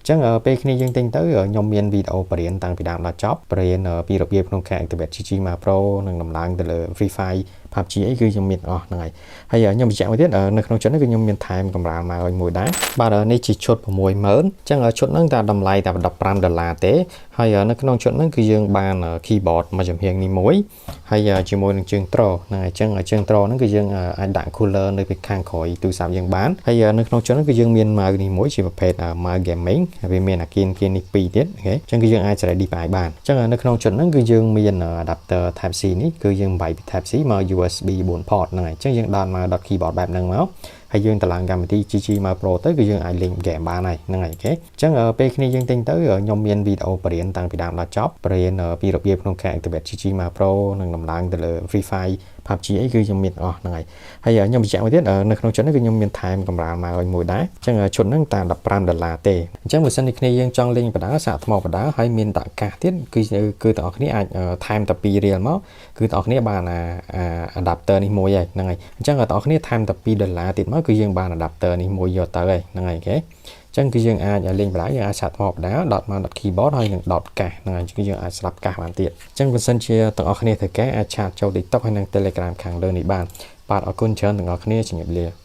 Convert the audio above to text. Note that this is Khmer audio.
ចឹងពេលគ្នាយើងទិញទៅខ្ញុំមានវីដេអូបរៀនតាំងពីដើមដល់ចប់បរៀនពីរបៀបក្នុងការ activate GGMA Pro និងដំឡើងទៅលើ Free Fire PUBG អីគឺខ្ញុំមានអស់ហ្នឹងហើយខ្ញុំបញ្ជាក់មួយទៀតនៅក្នុងชุดនេះគឺខ្ញុំមានថែមកម្រាលមកឲ្យមួយដែរបាទនេះជាชุด 60000 ចឹងชุดហ្នឹងតែតម្លៃតែ$15ទេហើយនៅក្នុងชุดហ្នឹងគឺយើងបាន keyboard មួយចំហៀងនេះមួយហើយជាមួយនឹងជើងត្រហ្នឹងហើយចឹងជើងត្រហ្នឹងគឺយើងអាចដាក់ cooler នៅពីខាងក្រោយទូរស័ព្ទយើងបានហើយនៅក្នុងชุดហ្នឹងគឺយើងមានម៉ៅនេះមួយជាប្រភេទម៉ៅ gaming ហើយវាមានអាគៀននេះពីរទៀតអូខេចឹងគឺយើងអាចសេរី DPI បានចឹងនៅក្នុងชุดហ្នឹងគឺយើងមាន adapter Type C នេះគឺយើងបាយពី Type C មក USB 4 port ហ្នឹងហើយចឹងយើងដោតមក keyboard បែបហ្នឹងមកហើយយើងទៅឡើងកម្មវិធី GGMA Pro ទៅគឺយើងអាចលេង game បានហើយហ្នឹងហើយអូខេចឹងពេលគ្នាយើងទិញទៅខ្ញុំមានវីដេអូបរៀនតាំងពីដើមដល់ចប់បរៀនពីរបៀបក្នុងការ activate GGMA Pro និងដំឡើងទៅលើ Free Fire PUBG អីគឺខ្ញុំមានអស់ហ្នឹងហើយខ្ញុំបញ្ជាក់មួយទៀតនៅក្នុងชุดនេះគឺខ្ញុំមានថែមកម្រាលមកឲ្យមួយដែរចឹងชุดហ្នឹងតែ$15ទេអញ្ចឹងបើសិនជាគ្នាយើងចង់លេងបដាសាកថ្មបដាហើយមានតកាសទៀតគឺទាំងអស់គ្នាអាចថែមតែ2រៀលមកគឺទាំងអស់គ្នាបានadapter នេះមួយហើយហ្នឹងហើយអញ្ចឹងទាំងអស់គ្នាថែមតែ$2ទៀតមកគឺយើងបាន adapter នេះមួយយកទៅហើយហ្នឹងហើយអូខេចឹងគឺយើងអាចលេងបដាយើងអាចសាកថ្មបដាដតមកដត keyboard ហើយនឹងដតកាសហ្នឹងហើយគឺយើងអាចស្លាប់កាសបានទៀតចឹងបើសិនជាទាំងអស់គ្នាត្រូវការអាចឆាតចូល TikTok ហើយនឹង Telegram ខាងលើនេះបានបាទអរគុណច្រើនទាំងអស់គ្នាជំរាបលា